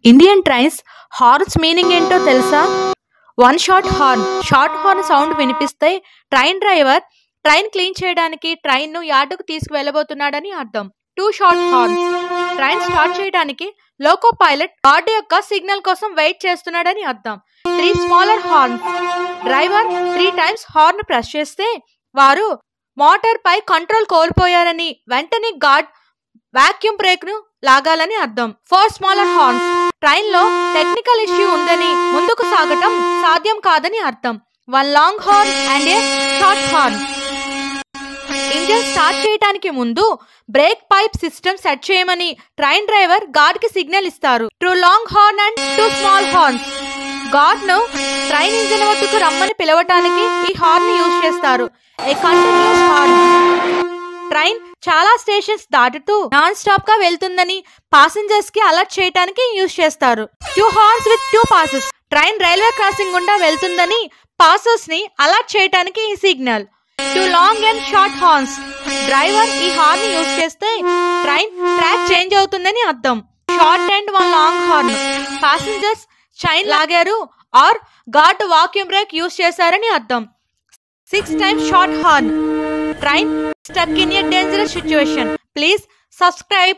Indian trains horns meaning ఏంటో తెలుసా? One short horn sound వినిపిస్తే ట్రైన్ డ్రైవర్ ట్రైన్ క్లీన్ చేయడానికి ట్రైన్ ను యార్డుకు తీసుకువెళ్ళబోతున్నాడని అర్థం. Two short horns train start చేయడానికి లోకో పైలట్ గార్డ్ యొక్క సిగ్నల్ కోసం వెయిట్ చేస్తున్నాడని అర్థం. Three smaller horns driver 3 times horn press చేస్తే వారు మోటార్ పై కంట్రోల్ కోల్పోయారని వెంటనే గార్డ్ వాక్యూమ్ బ్రేక్ ను లాగాలని అర్థం. 4 స్మాలర్ హార్న్స్ ట్రైన్ లో టెక్నికల్ ఇష్యూ ఉందని ముందుకు సాగటం సాధ్యం కాదని అర్థం. 1 long horn and a short horn engine start చేయడానికి ముందు బ్రేక్ పైప్ సిస్టమ్ సెట్ చేయమని ట్రైన్ డ్రైవర్ గార్డ్ కి సిగ్నల్ ఇస్తారు. 2 long horn and 2 small horns guard ను ట్రైన్ ఇంజన్ వద్దకు రమ్మని పిలవటానికి ఈ హార్న్ ని యూజ్ చేస్తారు. ఏ కంటిన్యూస్ హార్న్ ట్రైన్ చాలా స్టేషన్స్ దాటుతూ నాన్ స్టాప్ గా వెళ్తుందని పాసెంజర్స్ కి అలర్ట్ చేయడానికి యూజ్ చేస్తారు. 2 horns with 2 passes train railway crossing గుండా వెళ్తుందని పాసెస్ ని అలర్ట్ చేయడానికి ఈ signal. 2 long and short horns driver ఈ హార్న్ ని యూజ్ చేస్తే ట్రైన్ ట్రాక్ చేంజ్ అవుతుందని అర్థం. Short and 1 long horn passengers chain లాగారు or guard vacuum brake use చేశారని అర్థం. 6 times short horn train stuck in a dangerous situation. Please subscribe.